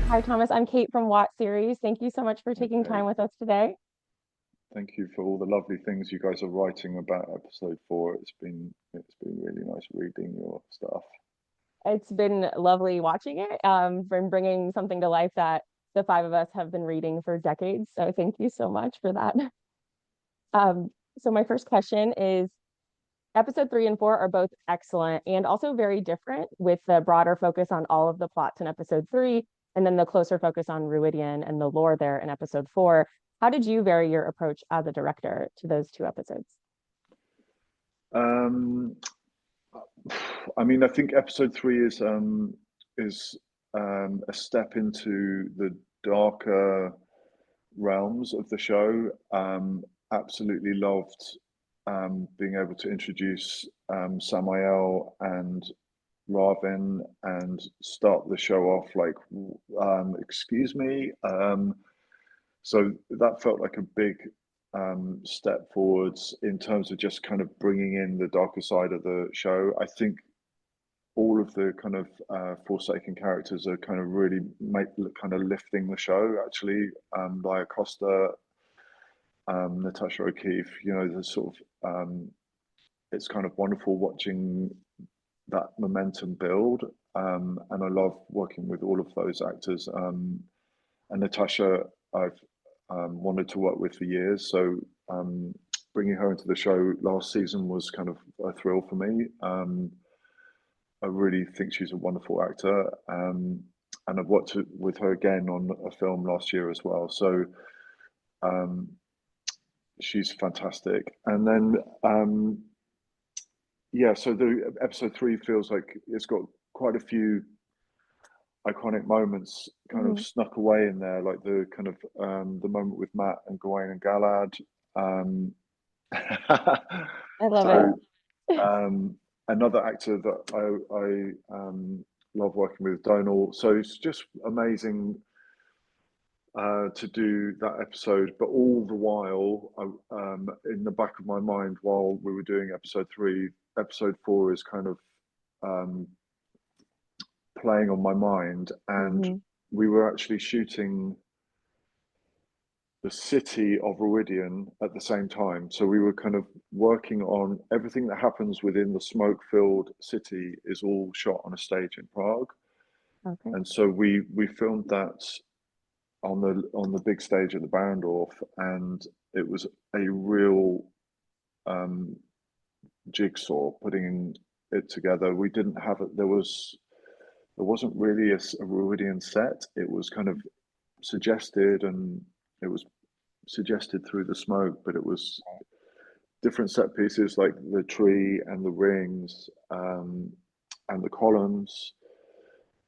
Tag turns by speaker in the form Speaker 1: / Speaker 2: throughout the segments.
Speaker 1: Hi, Thomas. I'm Kate from WotSeries. Thank you so much for taking
Speaker 2: Okay,
Speaker 1: time with us today.
Speaker 2: thank you for all the lovely things you guys are writing about episode 4. It's been really nice reading your stuff.
Speaker 1: It's been lovely watching it, and bringing something to life that the five of us have been reading for decades. So thank you so much for that. So my first question is, episode 3 and 4 are both excellent and also very different, with the broader focus on all of the plots in episode 3, and then the closer focus on Ruidian and the lore there in episode 4. How did you vary your approach as a director to those two episodes?
Speaker 2: Um, I mean, I think episode 3 is a step into the darker realms of the show. Absolutely loved being able to introduce Samael and Raven and start the show off like, excuse me. So that felt like a big step forwards in terms of just kind of bringing in the darker side of the show. I think all of the kind of Forsaken characters are kind of really kind of lifting the show. Actually, Lia Costa, Natasha O'Keefe, the sort of it's kind of wonderful watching that momentum build. And I love working with all of those actors. And Natasha, I've wanted to work with for years. So bringing her into the show last season was kind of a thrill for me. I really think she's a wonderful actor. And I've worked with her again on a film last year as well. So um, she's fantastic. And then, yeah, so the episode 3 feels like it's got quite a few iconic moments kind of
Speaker 1: Mhm.
Speaker 2: snuck away in there, like the kind of the moment with Matt and Gawain and Galad. Um,
Speaker 1: I love it.
Speaker 2: so another actor that I love working with, Donal. So it's just amazing to do that episode, but all the while, in the back of my mind, while we were doing episode 3, episode 4 is kind of um, playing on my mind, and
Speaker 1: Mhm.
Speaker 2: we were actually shooting the city of Ruidian at the same time. So we were kind of working on everything that happens within the smoke-filled city is all shot on a stage in Prague.
Speaker 1: Okay.
Speaker 2: And so we filmed that on the big stage at the Barrendorf, and it was a real um, jigsaw putting it together. We didn't have it. There wasn't really a Ruidian set. It was kind of suggested, and it was suggested through the smoke, but it was different set pieces like the tree and the rings, and the columns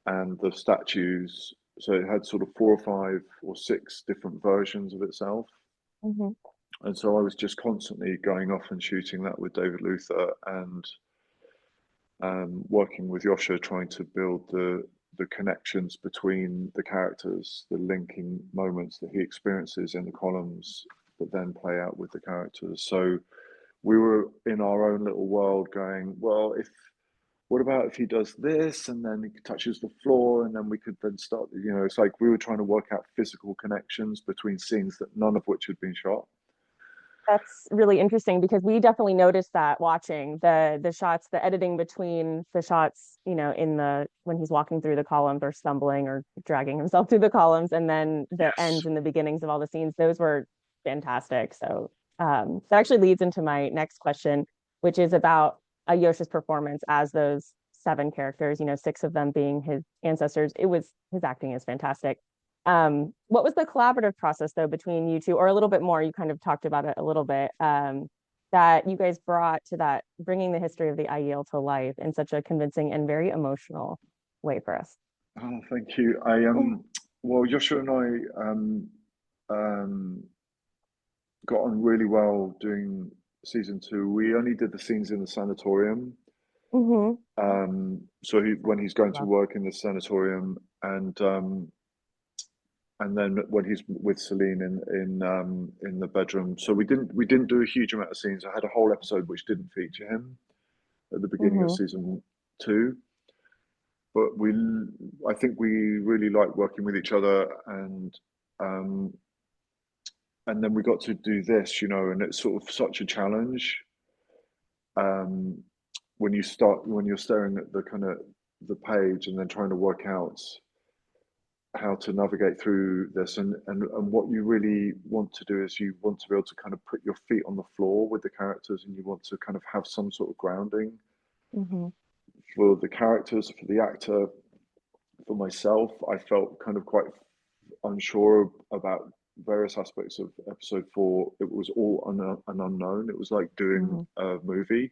Speaker 2: and the statues. So it had sort of 4 or 5 or 6 different versions of itself.
Speaker 1: Mhm.
Speaker 2: And so I was just constantly going off and shooting that with David Luther and working with Yosha, trying to build the connections between the characters, the linking moments that he experiences in the columns that then play out with the characters. So we were in our own little world going, well, if what about if he does this and then he touches the floor and then we could then start, it's like we were trying to work out physical connections between scenes that none of which had been shot.
Speaker 1: That's really interesting because we definitely noticed that watching the shots, the editing between the shots, in the when he's walking through the columns or stumbling or dragging himself through the columns, and then the
Speaker 2: Yes.
Speaker 1: ends and the beginnings of all the scenes, those were fantastic. So that actually leads into my next question, which is about Yosha's performance as those 7 characters, 6 of them being his ancestors. His acting is fantastic. What was the collaborative process though between you two, or a little bit more? You kind of talked about it a little bit. That you guys brought to that, bringing the history of the IEL to life in such a convincing and very emotional way for us.
Speaker 2: Oh, thank you. Well, Joshua and I um, got on really well doing season 2. We only did the scenes in the sanatorium.
Speaker 1: Mm-hmm.
Speaker 2: So when he's going to
Speaker 1: Love.
Speaker 2: work in the sanatorium, and then when he's with Celine in the bedroom. So we didn't do a huge amount of scenes. I had a whole episode which didn't feature him at the beginning of
Speaker 1: Mm-hmm.
Speaker 2: season 2. but I think we really like working with each other, um, and then we got to do this, and it's sort of such a challenge um, when you're staring at the kind of the page and then trying to work out how to navigate through this, and what you really want to do is you want to be able to kind of put your feet on the floor with the characters, and you want to kind of have some sort of grounding
Speaker 1: Mm-hmm.
Speaker 2: for the characters, for the actor, for myself. I felt kind of quite unsure about various aspects of episode 4. It was all an unknown. It was like doing
Speaker 1: Mm-hmm.
Speaker 2: a movie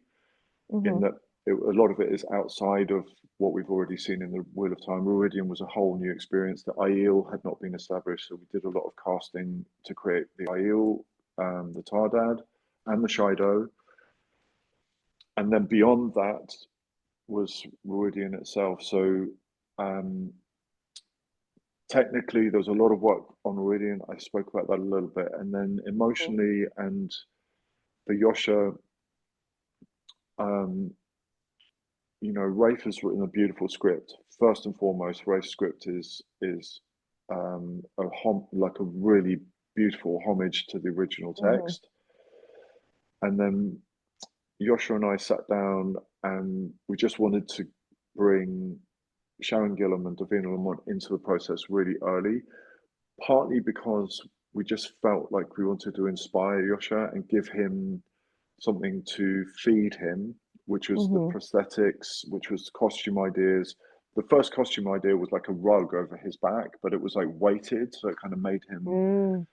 Speaker 2: in
Speaker 1: Mm-hmm.
Speaker 2: that a lot of it is outside of what we've already seen in the Wheel of Time. Ruidian was a whole new experience. The Aiel had not been established, so we did a lot of casting to create the Aiel, the Tardad, and the Shido. And then beyond that was Ruidian itself. So um, technically, there was a lot of work on Ruidian. I spoke about that a little bit. And then emotionally, and for Yosha, um, Rafe has written a beautiful script. First and foremost, Rafe's script is like a really beautiful homage to the original
Speaker 1: Mm-hmm.
Speaker 2: text. And then Yosha and I sat down and we just wanted to bring Sharon Gillam and Davina Lamont into the process really early, partly because we just felt like we wanted to inspire Yosha and give him something to feed him, which was the
Speaker 1: Mm-hmm.
Speaker 2: prosthetics, which was costume ideas. The first costume idea was like a rug over his back, but it was like weighted, so it kind of made him
Speaker 1: Mm.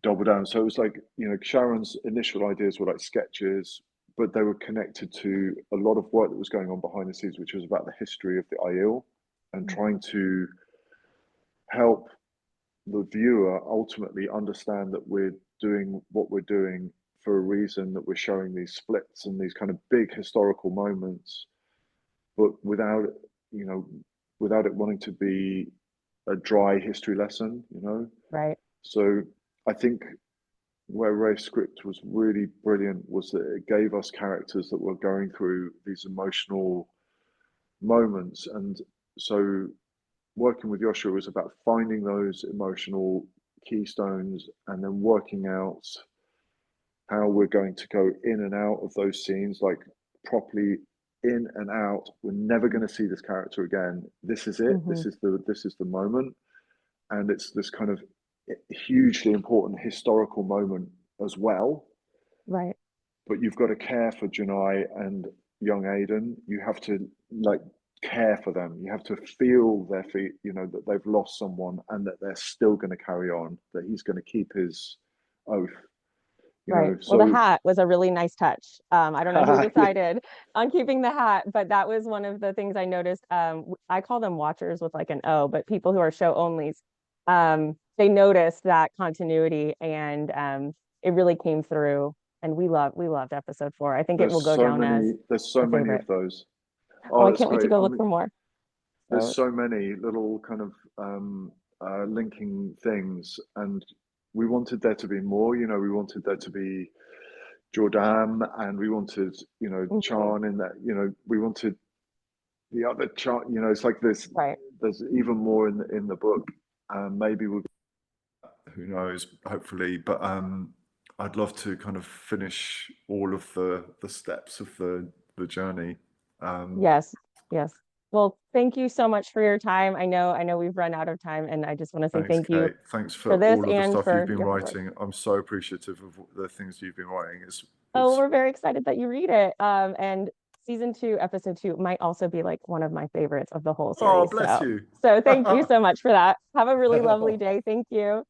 Speaker 2: double down. So it was like, Sharon's initial ideas were like sketches, but they were connected to a lot of work that was going on behind the scenes, which was about the history of the Aiel and
Speaker 1: Mm-hmm.
Speaker 2: trying to help the viewer ultimately understand that we're doing what we're doing for a reason, that we're showing these splits and these kind of big historical moments, but you know, without it wanting to be a dry history lesson.
Speaker 1: Right.
Speaker 2: So I think where Ray's script was really brilliant was that it gave us characters that were going through these emotional moments. And so working with Joshua was about finding those emotional keystones and then working out how we're going to go in and out of those scenes, like properly in and out. We're never going to see this character again. This is it.
Speaker 1: Mm-hmm.
Speaker 2: This is the moment, and it's this kind of hugely important historical moment as well.
Speaker 1: Right.
Speaker 2: But you've got to care for Janai and young Aiden. You have to like care for them. You have to feel their feet, that they've lost someone and that they're still going to carry on, that he's going to keep his oath,
Speaker 1: Right. Well, the
Speaker 2: So,
Speaker 1: hat was a really nice touch. I don't know who
Speaker 2: yeah,
Speaker 1: decided on keeping the hat, but that was one of the things I noticed. I call them watchers with like an O, but people who are show onlys, they noticed that continuity and it really came through. And we loved episode 4. I think it will go down as
Speaker 2: there's so
Speaker 1: a
Speaker 2: many
Speaker 1: favorite.
Speaker 2: of those.
Speaker 1: Oh,
Speaker 2: Oh,
Speaker 1: I
Speaker 2: it's
Speaker 1: can't wait to
Speaker 2: great.
Speaker 1: go
Speaker 2: I
Speaker 1: look
Speaker 2: mean,
Speaker 1: for more.
Speaker 2: there's
Speaker 1: So,
Speaker 2: so many little kind of linking things, and we wanted there to be more. We wanted there to be Jordan, and we wanted,
Speaker 1: mhm,
Speaker 2: Chan in that. We wanted the other Chan. It's like this.
Speaker 1: right.
Speaker 2: There's even more in the book. Maybe we'll. Who knows? Hopefully, but I'd love to kind of finish all of the steps of the journey. Um,
Speaker 1: Yes. Yes. Well, thank you so much for your time. I know we've run out of time, and I just want to say
Speaker 2: Thanks,
Speaker 1: thank you
Speaker 2: Kate. Thanks for
Speaker 1: for this
Speaker 2: all of the
Speaker 1: and
Speaker 2: stuff you've
Speaker 1: for
Speaker 2: been
Speaker 1: your hard work.
Speaker 2: writing. I'm so appreciative of the things you've been writing.
Speaker 1: Oh,
Speaker 2: It's
Speaker 1: we're very excited that you read it. And season 2, episode 2 might also be like one of my favorites of the whole
Speaker 2: Oh,
Speaker 1: series.
Speaker 2: bless you.
Speaker 1: So thank you so much for that. Have a really lovely day. Thank you.